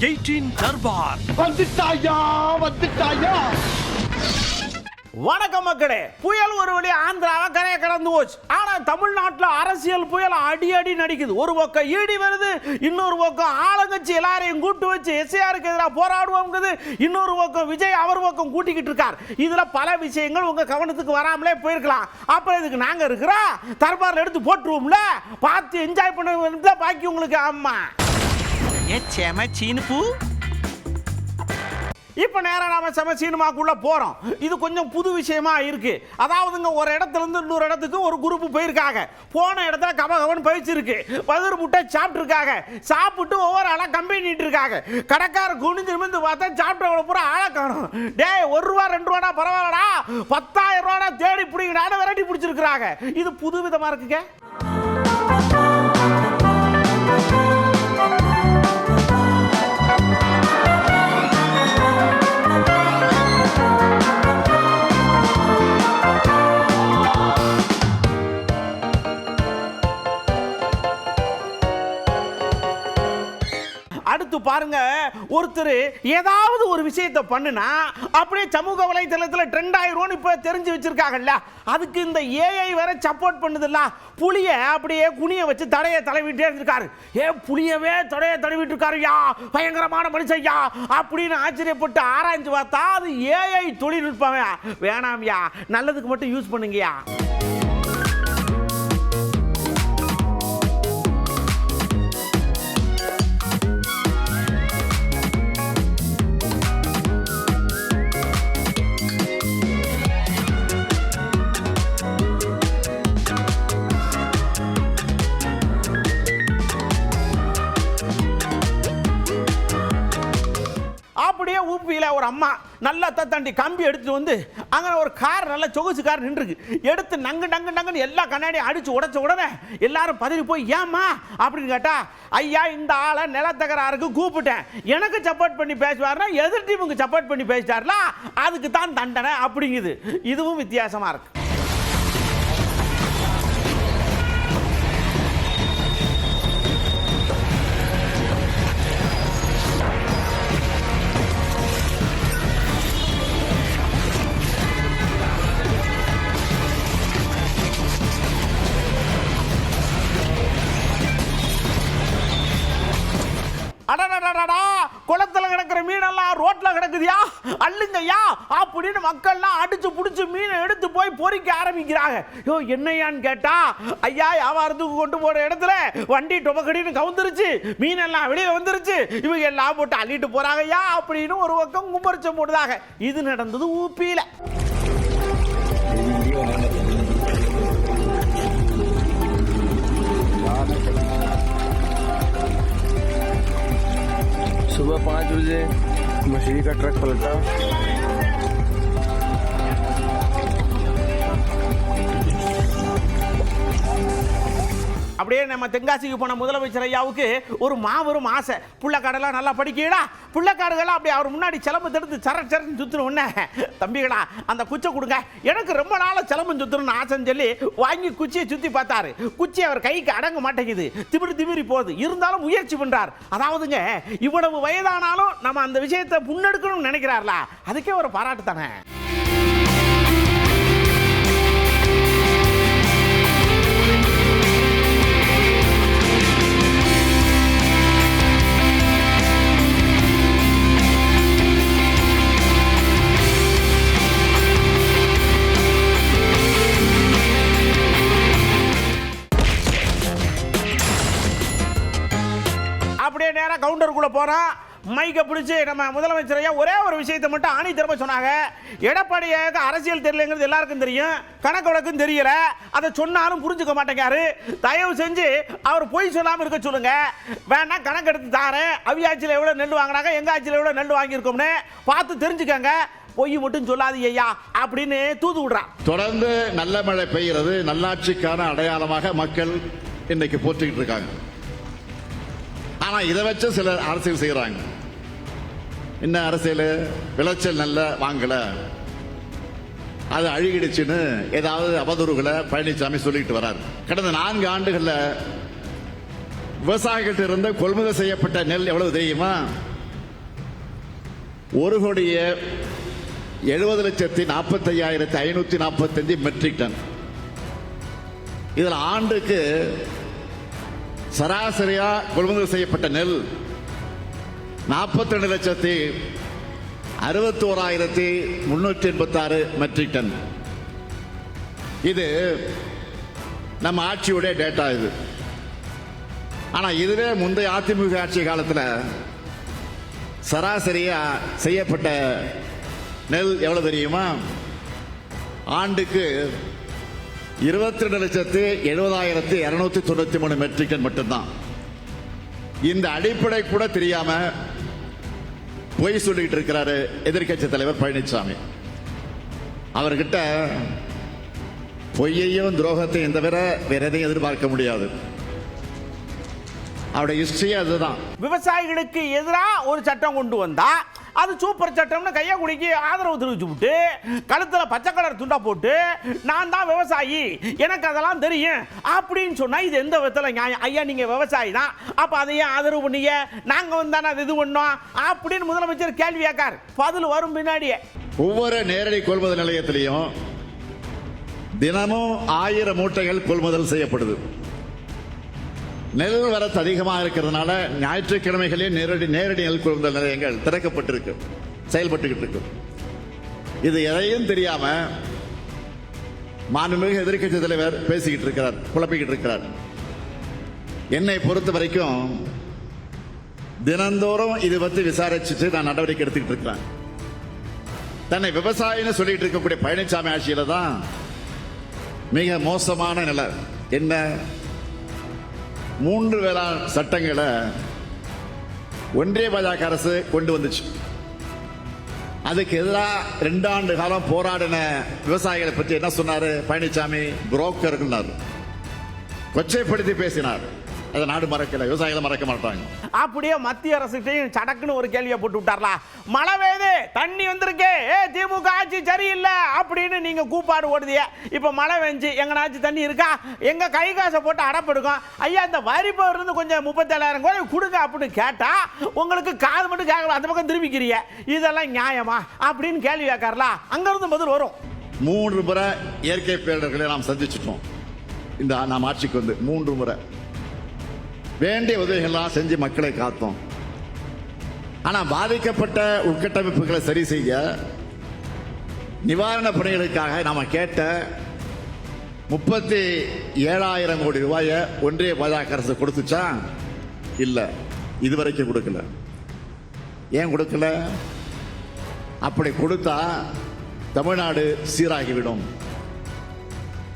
18 தர்பார். வந்துட்டாயா. வணக்கம் மக்களே. புயல் ஒரு வழி ஆந்திராவை கரையை கடந்து போச்சு. ஆனா தமிழ்நாட்டில் அரசியல் புயல் அடி அடி நடிக்குது. ஒரு பக்கம் ஈடி வருது, இன்னொரு பக்கம் ஆளுங்கட்சி எல்லாரையும் கூட்டு வச்சு எஸ்ஐஆருக்கு எதிராக போராடுவோங்கிறது, இன்னொரு பக்கம் விஜய் அவர் பக்கம் கூட்டிக்கிட்டு இருக்கார். இதுல பல விஷயங்கள் உங்க கவனத்துக்கு வராமலே போயிருக்கலாம். அப்புறம் இதுக்கு நாங்க இருக்கிறோம், தர்பார்ல எடுத்து போட்டுருவோம்ல, பார்த்து என்ஜாய் பண்ண பாக்கி உங்களுக்கு. ஆமா இப்போ நேரம் நாம செம சினிமாக்குள்ள போறோம். இது கொஞ்சம் புது விஷயமா இருக்கு. அதாவதுங்க, ஒரு இடத்துல இருந்து இன்னொரு இடத்துக்கு ஒரு குரூப் போயிருக்காங்க. போன இடத்துல கபகவன் பயிற்சிருக்கு, பதிர் முட்டை சாப்பிட்டு இருக்காங்க. சாப்பிட்டு ஒவ்வொரு ஆளா கம்பெனிட்டு இருக்காங்க. கடைக்கார குனிஞ்சு நிமிந்து பார்த்தா சாப்பிட்டவங்கள பூரா ஆளை காணும். டேய், 1 ரூபா 2 ரூபாடா பரவாயில்லடா, 10,000 ரூபாடா தேடி பிடிக்கிறான்னு விரட்டி பிடிச்சிருக்கிறாங்க. இது புது விதமா இருக்குங்க. அடுத்து பாருங்க, ஒருத்தர் ஏதாவது ஒரு விஷயத்தை பண்ணுனா அப்படியே சமூக வலைதளத்தில் ட்ரெண்ட் ஆயிரும்னு இப்ப தெரிஞ்சு வச்சிருக்காங்கல்ல. அதுக்கு இந்த ஏஐ வேற சப்போர்ட் பண்ணுதுல்ல. புளிய அப்படியே குனிய வச்சு தடையை தடவிட்டே இருந்திருக்காரு. புளியவே தடையை தடவிட்டு இருக்காரு, யா பயங்கரமான மனுஷன்யா அப்படின்னு ஆச்சரியப்பட்டு ஆராய்ஞ்சு பார்த்தா அது ஏஐ தொழில்நுட்பம். வேணாம்யா, நல்லதுக்கு மட்டும் யூஸ் பண்ணுங்கயா. அப்படியே ஊப்பியில ஒரு அம்மா நல்லா தண்டி கம்பி எடுத்துட்டு வந்து அங்கே ஒரு கார், நல்ல சொகுசு கார் நின்றுருக்கு. எடுத்து நங்கு நங்கு நங்குன்னு எல்லா கண்ணாடியும் அடிச்சு உடைச்ச உடனே எல்லாரும் பதறி போய், ஏமா அப்படின்னு கேட்டா, ஐயா இந்த ஆளை நிலத்தகராறுக்கு கூப்பிட்டேன், எனக்கு சப்போர்ட் பண்ணி பேசுவாருன்னா எதிர் டீமுக்கு சப்போர்ட் பண்ணி பேசிட்டார்ல, அதுக்கு தான் தண்டனை அப்படிங்குது. இதுவும் வித்தியாசமா இருக்கு. குளத்துல கிடக்கிற மீனெல்லாம் ரோட்ல கிடக்குதியா, அள்ளுங்கய்யா அப்படின்னு மக்கள்லாம் அடிச்சு புடிச்சு மீனை எடுத்து போய் பொறிக்க ஆரம்பிக்கிறாங்க. யோ என்னையான்னு கேட்டா, ஐயா வியாபாரத்துக்கு கொண்டு போற இடத்துல வண்டி டொபக்கடின்னு கவுந்துருச்சு, மீனெல்லாம் வெளியே வந்துருச்சு, இவங்க எல்லாம் போட்டு அள்ளிட்டு போறாங்கய்யா அப்படின்னு ஒரு பக்கம் கும்பரிச்சம் போடுறாங்க. இது நடந்தது ஊப்பியில. सुबह 5 बजे मछली का ट्रक पलटा। அப்படியே நம்ம தென்காசிக்கு போன முதலமைச்சர் ஐயாவுக்கு ஒரு மாபெரும் ஆசை, புள்ளக்காடெல்லாம் நல்லா படிக்கடா. புள்ளக்காடுகள்லாம் அப்படி அவர் முன்னாடி சிலம்பு தடுத்து சரன்னு சுத்துன உடனே, தம்பிகளா அந்த குச்சை கொடுங்க, எனக்கு ரொம்ப நாள சிலம்பு சுத்தணும்னு ஆசைன்னு சொல்லி வாங்கி குச்சியை சுத்தி பார்த்தாரு. குச்சி அவர் கைக்கு அடங்க மாட்டேங்குது, திமிரி போகுது. இருந்தாலும் முயற்சி பண்றார். அதாவதுங்க, இவ்வளவு வயதானாலும் நம்ம அந்த விஷயத்தை முன்னெடுக்கணும்னு நினைக்கிறார்ல, அதுக்கே ஒரு பாராட்டு தானே. அப்படியே நேரம் கவுண்டருக்குள்ள போறோம். மைக்க பிடிச்சி நம்ம முதலமைச்சர் ஐயா ஒரே ஒரு விஷயத்தை மட்டும் ஆணி திரும்ப சொன்னாங்க. எடப்பாடியாருக்கு அரசியல் தெரியலங்கிறது எல்லாருக்கும் தெரியும், கணக்கு வழக்கும் தெரியல, அதை சொன்னாலும் புரிஞ்சுக்க மாட்டேங்காரு. தயவு செஞ்சு அவர் பொய் சொல்லாமல் இருக்க சொல்லுங்க. வேணா கணக்கு எடுத்து தாரேன், அவியாட்சியில் எவ்வளோ நெல் வாங்கினாங்க, எங்க ஆட்சியில் எவ்வளோ நெல் வாங்கியிருக்கோம்னு பார்த்து தெரிஞ்சுக்கங்க, பொய் மட்டும் சொல்லாதீங்க ஐயா அப்படின்னு தூது விடுறான். தொடர்ந்து நல்ல மழை பெய்கிறது, நல்லாட்சிக்கான அடையாளமாக மக்கள் இன்னைக்கு போற்றிக்கிட்டு இருக்காங்க. ஆனா இதை வச்சு சிலர் அரசியல் செய்யறாங்க. என்ன அரசியல்? விளைச்சல் நல்ல வாங்கல, அது அழுகிடுச்சுன்னு ஏதாவது அவதூறுகளை பழனிசாமி சொல்லிட்டு வராரு. கடந்த 4 ஆண்டுகள்ல விவசாயிகிட்ட இருந்து கொள்முதல் செய்யப்பட்ட நெல் எவ்வளவு தெரியுமா? 1,70,45,545 மெட்ரிக் டன். இதில் ஆண்டுக்கு சராசரியா கொள்முதல் செய்யப்பட்ட நெல் 42,61,386 மெட்ரிக் டன். இது நம்ம ஆட்சியுடைய டேட்டா இது. ஆனா இதுவே முந்தைய அதிமுக ஆட்சி காலத்தில் சராசரியா செய்யப்பட்ட நெல் எவ்வளவு தெரியுமா? ஆண்டுக்கு 22,70,293 மெட்ரிக் டன் மட்டும்தான். இந்த அடிப்படை கூட தெரியாம பொய் சொல்லிட்டு இருக்கிறாரு எதிர்க்கட்சி தலைவர் பழனிசாமி. அவர்கிட்ட பொய்யையும் துரோகத்தையும் தவிர வேற எதையும் எதிர்பார்க்க முடியாது. அவருடைய ஹிஸ்டரி அதுதான். விவசாயிகளுக்கு எதிராக ஒரு சட்டம் கொண்டு வந்தா அது சூப்பர் சட்டம்னு கையை குடிக்கி ஆதரவு தெரிவிச்சு விட்டு கழுத்துல பச்சை கலர் துண்டா போட்டு நான் தான் விவசாயி எனக்கு அதெல்லாம் தெரியும் அப்படின்னு சொன்னா இது எந்த விதத்துல நியாயம்? ஐயா நீங்க விவசாயி தான், அப்ப அதையே ஆதரவு பண்ணீங்க, நாங்க வந்தானே அது இது பண்ணோம் அப்படின்னு முதலமைச்சர் கேள்வி கேட்கார். பதில் வரும் பின்னாடியே. ஒவ்வொரு நேரடி கொள்முதல் நிலையத்திலையும் தினமும் 1000 மூட்டைகள் கொள்முதல் செய்யப்படுது. நெல் வரத்து அதிகமாக இருக்கிறதுனால ஞாயிற்றுக்கிழமைகளில் நேரடி நெல் கொள்முதல் நிலையங்கள் திறக்கப்பட்டிருக்கு, செயல்பட்டுக்கிட்டு இருக்கு. இது எதையும் தெரியாம மாண்புமிகு எதிர்க்கட்சி தலைவர் பேசிக்கிட்டு இருக்கிறார், குழப்பிக்கிட்டு இருக்கிறார். என்னை பொறுத்த வரைக்கும் தினந்தோறும் இது பற்றி விசாரிச்சுட்டு நான் நடவடிக்கை எடுத்துக்கிட்டு இருக்கிறேன். தன்னை விவசாயின்னு சொல்லிட்டு இருக்கக்கூடிய பழனிசாமி ஆட்சியில தான் மிக மோசமான நிலை. என்ன? 3 வேளாண் சட்டங்களை ஒன்றிய பாஜக அரசு கொண்டு வந்துச்சு. அதுக்கு எதிராக 2 ஆண்டு காலம் போராடின விவசாயிகளை பற்றி என்ன சொன்னாரு பழனிசாமி? புரோக்கர், கொச்சைப்படுத்தி பேசினார். அதை நாடு மறக்கல, விவசாயிகளை மறக்க மாட்டாங்க. அப்படியே மத்திய அரசுகிட்டையும் சடக்குன்னு ஒரு கேள்வியை போட்டு விட்டார்ல, மழை பெய்யுது தண்ணி வந்திருக்கே, திமுக ஆட்சி சரியில்லை அப்படின்னு நீங்க கூப்பாடு ஓடுதிய. இப்ப மழை பெஞ்சு எங்கனாச்சும் தண்ணி இருக்கா? எங்க கை காசை போட்டு அடப்படுக்கும். ஐயா இந்த வரி இருந்து கொஞ்சம் 37,000 கோடி கொடுங்க அப்படின்னு கேட்டா உங்களுக்கு காது மட்டும் கேட்கலாம், அந்த பக்கம் திரும்பிக்கிறீங்க. இதெல்லாம் நியாயமா அப்படின்னு கேள்வி கேட்கறல, அங்க இருந்து பதில் வரும். 3 முறை இயற்கை பேரிடர்களை நாம் சந்திச்சிட்டோம். இந்த நாம் ஆட்சிக்கு வந்து 3 முறை வேண்டிய உதவிகள்லாம் செஞ்சு மக்களை காத்தோம். ஆனா பாதிக்கப்பட்ட உட்கட்டமைப்புகளை சரி செய்ய நிவாரண பணிகளுக்காக நாம கேட்ட 37,000 கோடி ரூபாயை ஒன்றிய பாஜக அரசு கொடுத்துச்சா? இல்ல, இதுவரைக்கும் கொடுக்கல. ஏன் கொடுக்கல? அப்படி கொடுத்தா தமிழ்நாடு சீராகிவிடும்,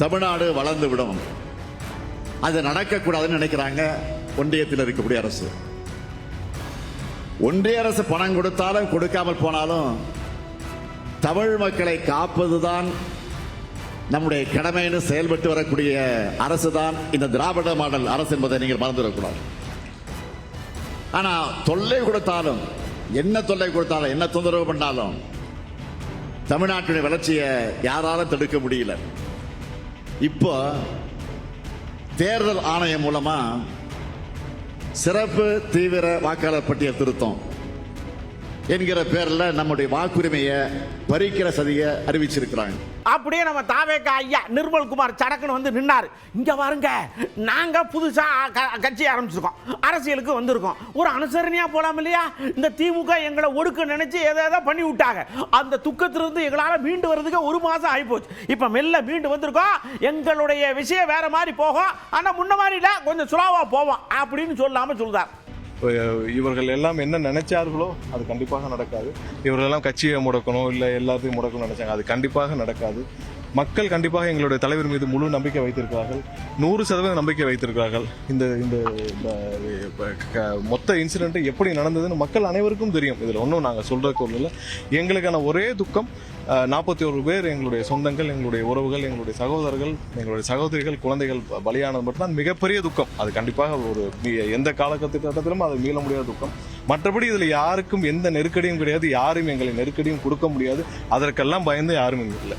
தமிழ்நாடு வளர்ந்து விடும். அது நடக்கக்கூடாதுன்னு நினைக்கிறாங்க ஒன்றியத்தில் இருக்கக்கூடிய அரசு. ஒன்றிய அரசு பணம் கொடுத்தாலும் கொடுக்காமல் போனாலும் தமிழ் மக்களை காப்பதுதான் நம்முடைய கடமைன்னு செயல்பட்டு வரக்கூடிய அரசு தான் இந்த திராவிட மாடல் அரசு என்பதை நீங்கள் மறந்துவிடக்கூடாது. ஆனா தொல்லை கொடுத்தாலும், என்ன தொல்லை கொடுத்தாலும், என்ன தொந்தரவு பண்ணாலும் தமிழ்நாட்டுடைய வளர்ச்சியை யாராலும் தடுக்க முடியல. இப்போ தேர்தல் ஆணையம் மூலமா சிறப்பு தீவிர வாக்காளர் பட்டியல் திருத்தம் என்கிற பேர்ல நம்முடைய வாக்குரிமையை பறிக்கிற சதியை அறிவிச்சிருக்கிறாங்க. அப்படியே நம்ம தாவேக ஐயா நிர்மல்குமார் சடக்குன்னு வந்து நின்னாரு. இங்க பாருங்க, நாங்க புதுசா கட்சி ஆரம்பிச்சிருக்கோம், அரசியலுக்கு வந்திருக்கோம், ஒரு அனுசரணையா போலாம் இல்லையா? இந்த திமுக எங்களை ஒடுக்க நினைச்சு எதை பண்ணி விட்டாங்க. அந்த துக்கத்திலிருந்து எங்களால மீண்டு வர்றதுக்கு 1 மாசம் ஆயிப்போச்சு. இப்ப மெல்ல மீண்டு வந்திருக்கோம். எங்களுடைய விஷயம் வேற மாதிரி போகும், ஆனா முன்ன மாதிரி இல்ல, கொஞ்சம் சுலாவா போவோம் அப்படின்னு சொல்லாம சொல்றார். இவர்கள் எல்லாம் என்ன நினைச்சார்களோ அது கண்டிப்பாக நடக்காது. இவர்கள் எல்லாம் கட்சியை முடக்கணும், இல்லை எல்லாத்தையும் முடக்கணும்னு நினைச்சாங்க, அது கண்டிப்பாக நடக்காது. மக்கள் கண்டிப்பாக எங்களுடைய தலைவர் மீது முழு நம்பிக்கை வைத்திருக்கிறார்கள், 100% நம்பிக்கை வைத்திருக்கிறார்கள். இந்த இந்த மொத்த இன்சிடென்ட் எப்படி நடந்ததுன்னு மக்கள் அனைவருக்கும் தெரியும். இதில் ஒன்றும் நாங்கள் சொல்றதுக்கு இல்லை. எங்களுக்கான ஒரே துக்கம் 41 பேர் எங்களுடைய சொந்தங்கள், எங்களுடைய உறவுகள், எங்களுடைய சகோதரர்கள், எங்களுடைய சகோதரிகள், குழந்தைகள் பலியானது மட்டும்தான் மிகப்பெரிய துக்கம். அது கண்டிப்பாக ஒரு எந்த காலகட்டத்திலும் அது மீள முடியாத துக்கம். மற்றபடி இதில் யாருக்கும் எந்த நெருக்கடியும் கிடையாது, யாரும் எங்களை நெருக்கடியும் கொடுக்க முடியாது. அதற்கெல்லாம் பயந்து யாரும் இல்லை.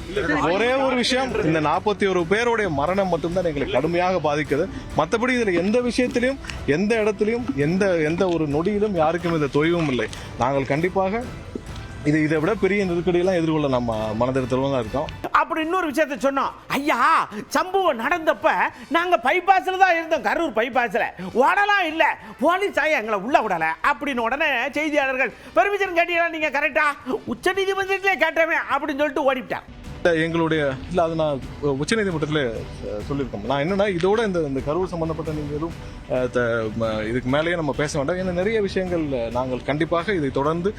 ஒரே ஒரு விஷயம், இந்த 41 பேருடைய மரணம் மட்டும்தான் எங்களை கடுமையாக பாதிக்குது. மற்றபடி இதில் எந்த விஷயத்திலையும், எந்த இடத்திலையும், எந்த ஒரு நொடியிலும் யாருக்கும் இந்த தொய்வும் இல்லை. நாங்கள் கண்டிப்பாக இதை விட பெரிய நெருக்கடியெல்லாம் எதிர்கொள்ள நம்ம மனதிருத்தலும் தான் இருக்கோம். அப்படி இன்னொரு விஷயத்த சொன்னோம். ஐயா, சம்பவம் நடந்தப்ப நாங்க பைபாஸ்ல தான் இருந்தோம், கரூர் பைபாஸ்ல ஓடலாம் இல்ல, போலீஸ் எங்களை உள்ள விடல அப்படின்னு உடனே செய்தியாளர்கள் பெர்மிஷன் கேட்டீங்களா நீங்க கரெக்டா, உச்ச நீதிமன்றத்திலே கேட்டவே அப்படின்னு சொல்லிட்டு ஓடிவிட்டேன். எங்களுடைய இல்லை அது நான் உச்சநீதிமன்றத்தில் சொல்லியிருக்கோம். நான் என்னன்னா இதோட இந்த கரூர் சம்பந்தப்பட்ட நீங்கள் எதுவும் இதுக்கு மேலேயே நம்ம பேச வேண்டாம். ஏன்னா நிறைய விஷயங்கள் நாங்கள் கண்டிப்பாக இதை தொடர்ந்து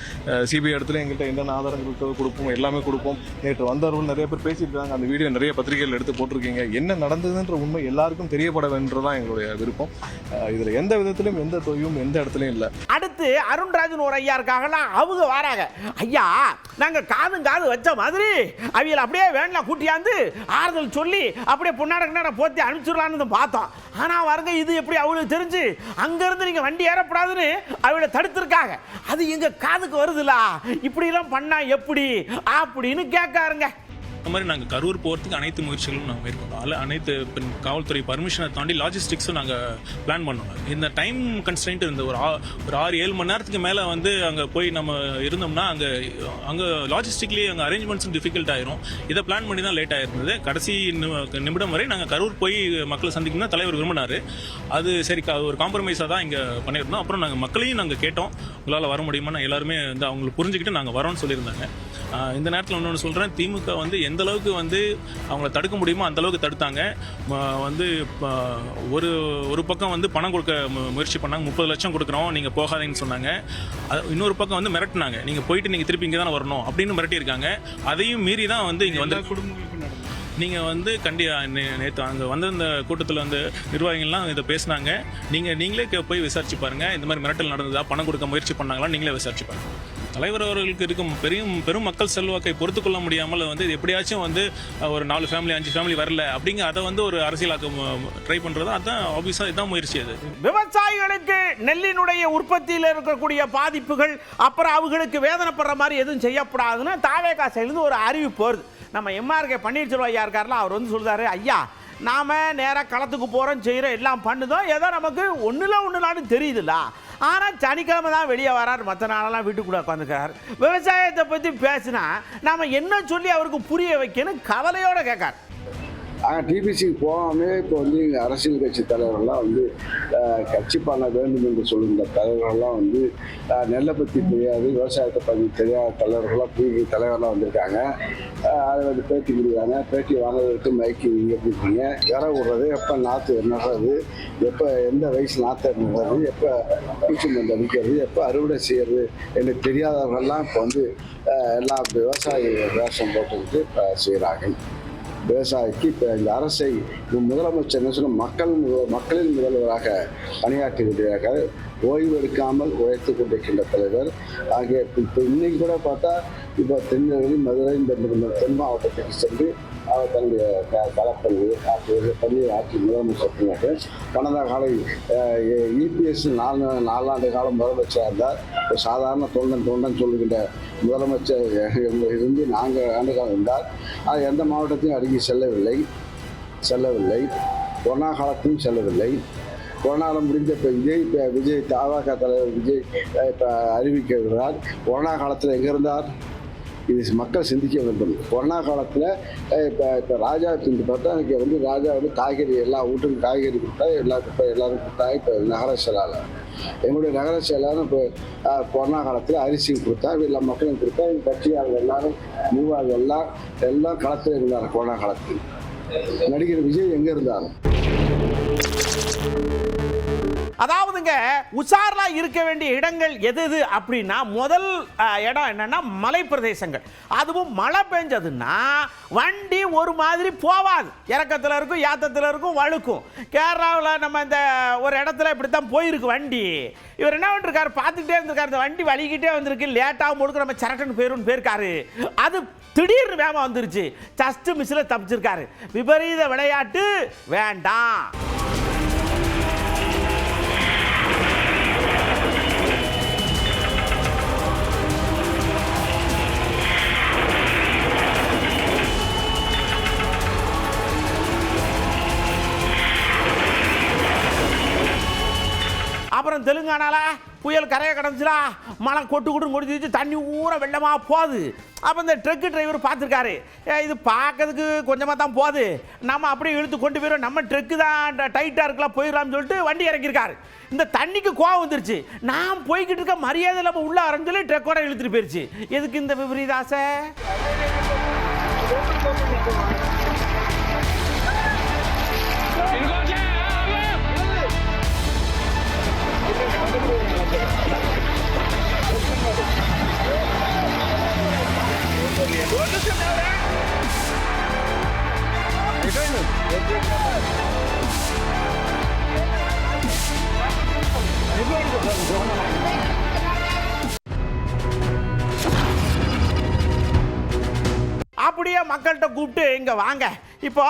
சிபிஐ இடத்துல எங்கள்கிட்ட என்னென்ன ஆதாரங்கள் கொடுப்போம், எல்லாமே கொடுப்போம். நேற்று வந்தவர்கள் நிறைய பேர் பேசியிருக்காங்க, அந்த வீடியோ நிறைய பத்திரிகைகள் எடுத்து போட்டிருக்கீங்க. என்ன நடந்ததுன்ற உண்மை எல்லாருக்கும் தெரியப்பட வேண்டதான் எங்களுடைய விருப்பம். இதில் எந்த விதத்திலும் எந்த தொய்வும் எந்த இடத்துலையும் இல்லை. அடுத்து அருண்ராஜன் ஒரு ஐயா இருக்காங்களா, அவங்க வராங்க. ஐயா, நாங்கள் காது வச்ச மாதிரி அவியல் அப்படியே வேணலாம் கூட்டியாந்து ஆறுதல் சொல்லி அப்படியே பொன்னாட போத்தி அனுப்பிச்சுடலான்னு பார்த்தோம். ஆனா வருங்க, இது எப்படி அவளுக்கு தெரிஞ்சு அங்கிருந்து நீங்க வண்டி ஏறப்படாதுன்னு அவளை தடுத்திருக்காங்க. அது எங்க காதுக்கு வருதுல, இப்படி எல்லாம் பண்ணா எப்படி அப்படின்னு கேட்காருங்க. அந்த மாதிரி நாங்கள் கரூர் போகிறதுக்கு அனைத்து முயற்சிகளும் நாங்கள் மேற்கொண்டோம். அனைத்து காவல்துறை பர்மிஷனை தாண்டி லாஜிஸ்டிக்ஸும் நாங்கள் பிளான் பண்ணோம். இந்த டைம் கன்ஸ்ட்ரெயின்ட் இருந்த ஒரு 6-7 மணி நேரத்துக்கு மேலே வந்து அங்கே போய் நம்ம இருந்தோம்னா அங்கே லாஜிஸ்டிக்லேயே அங்கே அரேஞ்ச்மெண்ட்ஸும் டிஃபிகல்ட் ஆயிரும். இதை பிளான் பண்ணி தான் லேட் ஆயிருந்தது. கடைசி நிமிடம் வரை நாங்கள் கரூர் போய் மக்களை சந்திக்கணும் தான் தலைவர் விரும்பினார். அது சரி, ஒரு காம்ப்ரமைஸாக தான் இங்கே பண்ணியிருந்தோம். அப்புறம் நாங்கள் மக்களையும் நாங்கள் கேட்டோம், உங்களால் வர முடியுமா, எல்லாருமே வந்து அவங்களுக்கு புரிஞ்சுக்கிட்டு நாங்கள் வரோன்னு சொல்லியிருந்தாங்க. இந்த நேரத்தில் இன்னொன்று சொல்கிறேன், திமுக வந்து எந்த அளவுக்கு வந்து அவங்கள தடுக்க முடியுமோ அந்த அளவுக்கு தடுத்தாங்க. வந்து ஒரு பக்கம் வந்து பணம் கொடுக்க முயற்சி பண்ணாங்க, 30 லட்சம் கொடுக்குறோம் நீங்கள் போகாதீங்கன்னு சொன்னாங்க. இன்னொரு பக்கம் வந்து மிரட்டினாங்க, நீங்கள் போயிட்டு நீங்கள் திருப்பி இங்கே தானே வரணும் அப்படின்னு மிரட்டியிருக்காங்க. அதையும் மீறி தான் வந்து இங்கே வந்து நீங்கள் வந்து நேற்று அங்கே வந்து இந்த கூட்டத்தில் வந்து நிர்வாகிகள்லாம் இதை பேசினாங்க. நீங்களே போய் விசாரிச்சு பாருங்கள், இந்த மாதிரி மிரட்டல் நடந்ததா, பணம் கொடுக்க முயற்சி பண்ணாங்களா, நீங்களே விசாரிச்சு பாருங்கள். தலைவர் அவர்களுக்கு இருக்கும் பெரும் மக்கள் செல்வாக்கை பொறுத்து கொள்ள முடியாமல் வந்து எப்படியாச்சும் வந்து ஒரு 4 ஃபேமிலி 5 ஃபேமிலி வரல அப்படிங்க அதை வந்து ஒரு அரசியலாக்க ட்ரை பண்ணுறது, அதுதான் ஆப்வியஸாக இதுதான் முயற்சி. அது விவசாயிகளுக்கு நெல்லினுடைய உற்பத்தியில் இருக்கக்கூடிய பாதிப்புகள் அப்புறம் அவங்களுக்கு வேதனைப்படுற மாதிரி எதுவும் செய்யப்படாதுன்னு தாவேகா சைடுலேருந்து ஒரு அறிவிப்பு வருது. நம்ம எம்ஆர்கே பன்னீர்செல்வம் ஐயா இருக்காருல, அவர் வந்து சொல்றாரு, ஐயா நாம நேராக களத்துக்கு போகிறோம், செய்கிறோம், எல்லாம் பண்ணுதோம், ஏதோ நமக்கு ஒன்றுலான்னு தெரியுதுல்ல. ஆனால் சனிக்கிழமை தான் வெளியே வரார், மற்ற நாளெல்லாம் வீட்டுக்குள்ளே உட்காந்துக்கிறார். விவசாயத்தை பற்றி பேசினா நாம் என்ன சொல்லி அவருக்கு புரிய வைக்கணும் கவலையோடு கேட்கார். டிபிசிக்கு போகாமே இப்போ வந்து இங்கே அரசியல் கட்சி தலைவர்கள்லாம் வந்து கட்சி பண்ண வேண்டும் என்று சொல்லுகின்ற தலைவர்கள்லாம் வந்து நெல்லை பற்றி தெரியாது, விவசாயத்தை பற்றி தெரியாத தலைவர்கள்லாம் புதிய தலைவர்களாக வந்திருக்காங்க. அதை வந்து பேட்டி கொடுக்குறாங்க. பேட்டி வாங்குறதுக்கு மைக்கு நீங்கள் எப்படி இருக்கீங்க, இற விடுறது, எப்போ நாற்று நடுறது, எப்போ எந்த வயசு நாற்று நடுறது, எப்போ பூச்சி மருந்து அடிக்கிறது, எப்போ அறுவடை செய்கிறது என்று தெரியாதவர்கள்லாம் இப்போ வந்து எல்லாம் விவசாய வேஷம் போட்டுக்கிட்டு இப்போ செய்கிறாங்க. விவசாயிக்கு இப்போ இந்த அரசை முதலமைச்சர் என்ன சொன்ன மக்களின் முதல்வராக பணியாற்றுகிறார்கள். ஓய்வு எடுக்காமல் உழைத்து கொண்டிருக்கின்ற தலைவர் ஆகிய இப்போ இன்னைக்கு கூட பார்த்தா இப்போ திருநெல்வேலி, மதுரை, இந்த தென் மாவட்டத்துக்கு சென்று அவர் தன்னுடைய பணியை ஆற்றி முதலமைச்சர் பின்னாடி கடந்த கால இபிஎஸ் 4 ஆண்டு காலம் முதலமைச்சராக இருந்தார். இப்போ சாதாரண தொண்டன் சொல்லுகின்ற முதலமைச்சர் இருந்து 4 ஆண்டு காலம் இருந்தார். அது எந்த மாவட்டத்தையும் அருகே செல்லவில்லை, கொரோனா காலத்தையும் செல்லவில்லை. கொரோனாவில் முடிந்த இப்போ விஜய் தமாக தலைவர் விஜய் இப்போ அறிவிக்கிறார். கொரோனா காலத்தில் எங்கே இருந்தார்? இது மக்கள் சிந்திக்க வேண்டும். கொரோனா காலத்தில் இப்போ ராஜா பார்த்தா எனக்கு வந்து ராஜா வந்து காய்கறி எல்லா வீட்டுக்கும் காய்கறி கொடுத்தா எல்லாரும் கொடுத்தா. இப்போ நகர செயலாளர் எங்களுடைய நகர செயலாளர் இப்போ கொரோனா காலத்தில் அரிசி கொடுத்தா, எல்லா மக்களும் கொடுத்தா. எங்கள் கட்சியாளர்கள் எல்லாரும் நிர்வாகிகள் எல்லாம் களத்தில் இருந்தார். கொரோனா காலத்தில் நடிகர் விஜய் எங்கே இருந்தார்? அதாவதுங்க உஷாரா இருக்க வேண்டிய இடங்கள் எது அப்படின்னா, முதல் இடம் என்னன்னா மலை பிரதேசங்கள். அதுவும் மழை பெஞ்சதுன்னா வண்டி ஒரு மாதிரி போவாது, இறக்கத்தில் இருக்கும், ஏத்தத்தில் இருக்கும், வழுக்கும். கேரளாவில் நம்ம இந்த ஒரு இடத்துல இப்படித்தான் போயிருக்கு வண்டி. இவர் என்ன பண்ணிருக்காரு, பார்த்துக்கிட்டே இருந்திருக்காரு, இந்த வண்டி வலிக்கிட்டே வந்திருக்கு, லேட்டாக முழுக்க நம்ம சரட்டுன்னு போயிருக்காரு. அது திடீர்னு வேகமாக வந்துருச்சு, ஜஸ்ட் மிஸ்ல தப்பிச்சிருக்காரு. விபரீத விளையாட்டு வேண்டாம். அப்புறம் தெலுங்கானால புயல் கரையை கடந்துச்சுடா, மழை கொட்டு கொடிச்சு தண்ணி ஊற வெள்ளமாக போகுது. அப்போ இந்த ட்ரக்கு டிரைவர் பார்த்துருக்காரு, இது பார்க்கறதுக்கு கொஞ்சமாக தான் போகுது, நம்ம அப்படியே இழுத்து கொண்டு போயிடும், நம்ம ட்ரக்கு தான் டைட்டாக இருக்கலாம் போயிடலாம்னு சொல்லிட்டு வண்டி இறக்கியிருக்காரு. இந்த தண்ணிக்கு கோவம் வந்துருச்சு, நான் போய்கிட்டு இருக்க மரியாதை இல்லாமல் உள்ள ஆரம்பிச்சு ட்ரக்கோட இழுத்துட்டு போயிடுச்சு. எதுக்கு இந்த விபரீத ஆசை? அப்படியே மக்கள்கிட்ட கூப்பிட்டு இங்க வாங்க, இப்போ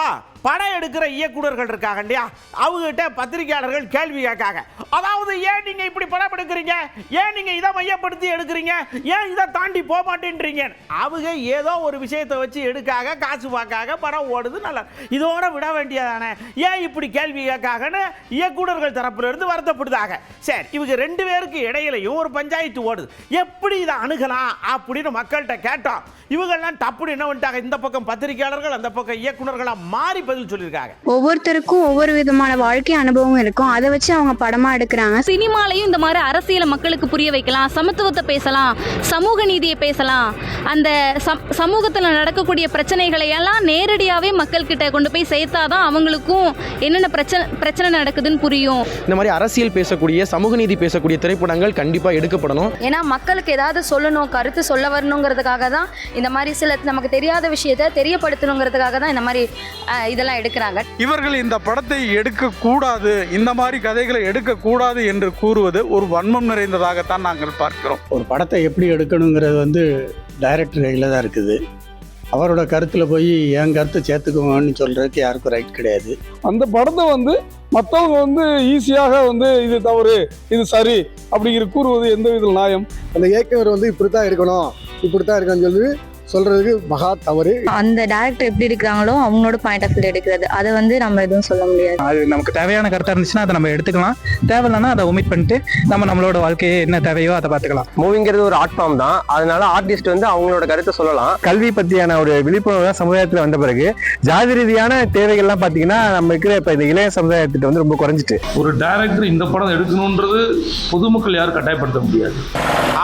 படம் எடுக்கிற இயக்குனர்கள் இருக்காங்க இல்லையா, அவங்ககிட்ட பத்திரிகையாளர்கள் கேள்வி கேட்காங்க. அதாவது ஏன் நீங்க இப்படி படம் எடுக்கிறீங்க, ஏன் நீங்க இதை மையப்படுத்தி எடுக்கிறீங்க, ஏன் இதை தாண்டி போக மாட்டேன்றீங்க. அவங்க ஏதோ ஒரு விஷயத்தை வச்சு எடுக்காக, காசு பார்க்காக படம் ஓடுது, நல்லா இதோட விட வேண்டியதானே, ஏன் இப்படி கேள்வி கேட்காங்கன்னு இயக்குனர்கள் தரப்புல இருந்து வருத்தப்படுதாங்க. சரி, இவங்க 2 பேருக்கு இடையிலையும் ஒரு பஞ்சாயத்து ஓடுது, எப்படி இதை அணுகலாம் அப்படின்னு மக்கள்கிட்ட கேட்டோம். இவங்கெல்லாம் டப்புன்னு என்ன பண்ணிட்டாங்க, இந்த பக்கம் பத்திரிகையாளர்கள், அந்த பக்கம் இயக்குனர்களா மாறி பதில் சொல்லியிருக்காங்க. ஒவ்வொருத்தருக்கும் ஒவ்வொரு விதமான வாழ்க்கை அனுபவம் இருக்கும், அதை வச்சு அவங்க படமா எடுக்கிறாங்க. சினிமாலையும் இந்த மாதிரி அரசியலை மக்களுக்கு புரிய வைக்கலாம், சமத்துவத்தை பேசலாம், சமூக நீதியை பேசலாம், அந்த சமூகத்தில் நடக்கக்கூடிய பிரச்சனைகளை எல்லாம் நேரடியாகவே மக்கள் கிட்ட கொண்டு போய் சேர்த்தாதான் அவங்களுக்கும் என்னென்ன பிரச்சனை நடக்குதுன்னு புரியும். இந்த மாதிரி அரசியல் பேசக்கூடிய, சமூக நீதி பேசக்கூடிய திரைப்படங்கள் கண்டிப்பாக எடுக்கப்படணும். ஏன்னா மக்களுக்கு ஏதாவது சொல்லணும், கருத்து சொல்ல வரணுங்கிறதுக்காக தான் இந்த மாதிரி சில நமக்கு தெரியாத விஷயத்தை தெரியப்படுத்தணுங்கிறதுக்காக தான் இந்த மாதிரி இதெல்லாம் எடுக்கிறாங்க. இவர்கள் இந்த படத்தை எடுக்கக்கூடாது, இந்த மாதிரி கதைகளை எடுக்கக்கூடாது என்று கூறுவது ஒரு வன்மம் நிறைந்ததாகத்தான் நாங்கள் பார்க்கிறோம். ஒரு படத்தை எப்படி எடுக்கணுங்கிறது டைரக்டர் கையில் தான் இருக்குது. அவரோட கருத்தில் போய் என் கருத்தை சேர்த்துக்குவோன்னு சொல்கிறதுக்கு யாருக்கும் ரைட் கிடையாது. அந்த படத்தை மற்றவங்க ஈஸியாக இது தவறு, இது சரி அப்படிங்கிற கூறுவது எந்த வித நியாயம்? அந்த இயக்குனர் இப்படி தான் இருக்கணும், இப்படி தான் இருக்கணும்னு சொல்லி சொல்றதுக்கு மகா தவறு. அந்த டைரக்டர் எப்படி எடுக்கிறாங்களோ அவங்களோட பாயிண்ட் ஆஃப் வியூ எடுக்கிறது, அதை நம்ம எதுவும் சொல்ல முடியாது. அது நமக்கு தேவையான கருத்தாக இருந்துச்சுன்னா அதை நம்ம எடுத்துக்கலாம், தேவையில்லைன்னா அதை ஒமிட் பண்ணிட்டு நம்மளோட வாழ்க்கையை என்ன தேவையோ அதை பார்த்துக்கலாம். மூவிங்கிறது ஒரு ஆர்ட் ஃபார்ம் தான், அதனால ஆர்டிஸ்ட் அவங்களோட கருத்தை சொல்லலாம். கல்வி பற்றியான ஒரு விழிப்புணர்வு சமுதாயத்தில் வந்த பிறகு ஜாதி ரீதியான தேவைகள்லாம் பார்த்தீங்கன்னா நம்ம இருக்கிற இப்போ இந்த இளைய சமுதாயத்திட்ட ரொம்ப குறைஞ்சிட்டு. ஒரு டைரக்டர் இந்த படம் எடுக்கணுன்றது பொதுமக்கள் யாரும் கட்டாயப்படுத்த முடியாது.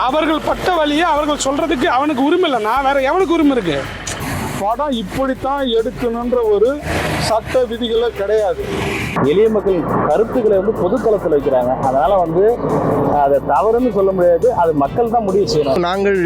அவர்கள் பட்ட வழியை அவர்கள் சொல்றதுக்கு அவனுக்கு உரிமை இல்லைன்னா வேற எவனுக்கு உரிமை இருக்கு? படம் இப்படித்தான் எடுக்கணுன்ற ஒரு சட்ட விதிகளே கிடையாது. எளிய மக்கள் கருத்துக்களை பொதுத்தளத்தில் வைக்கிறாங்க, அதனால அதை தவறுன்னு சொல்ல முடியாது, அது மக்கள் தான் முடிவு செய்யணும். நாங்கள்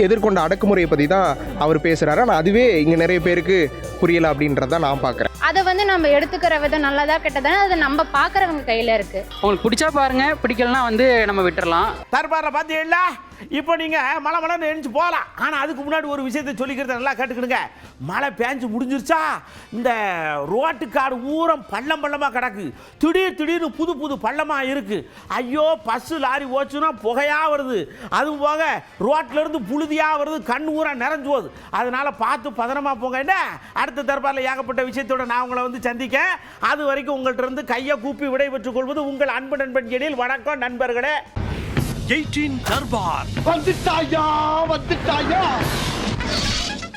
எதிர்கொண்ட அடக்குமுறையை பற்றி தான் அவர் பேசுகிறாரு, ஆனால் அதுவே இங்கே நிறைய பேருக்கு புரியலை அப்படின்றத நான் பார்க்குறேன். அதை நம்ம எடுத்துக்கிற விதம் நல்லதா கெட்டதானே அதை நம்ம பார்க்குறவங்க கையில் இருக்கு. உங்களுக்கு பிடிச்சா பாருங்க, பிடிக்கலன்னா நம்ம விட்டுறலாம். தர்பாரை பார்த்தீங்களா, இப்போ நீங்கள் மழை எழுந்து போகலாம். ஆனால் அதுக்கு முன்னாடி ஒரு விஷயத்தை சொல்லிக்கிறத நல்லா கேட்டுக்கிடுங்க. மழை பேஞ்சு முடிஞ்சிருச்சா, இந்த ரோட்டுக்காடு ஊரம் பள்ளமாக கிடக்கு, திடீர்னு புது பள்ளமாக இருக்குது. ஐயோ, பஸ்ஸு லாரி ஓச்சுன்னா புகையாக வருது, அதுவும் போக ரோட்லேருந்து புழுதியாக வருது, கண் ஊரம் நிறைஞ்சு போகுது. அதனால் பார்த்து பதனமாக போங்க. என்ன அடுத்த தர்பாரில் ஏகப்பட்ட விஷயத்தோட நான் உங்களை சந்திக்க, அது வரைக்கும் உங்கள்கிட்ட இருந்து கையை கூப்பி விடைபெற்றுக் கொள்வது உங்கள் அன்பு நண்பன் எழில். வணக்கம் நண்பர்களே. 18 தர்பார் வந்துட்டாயா.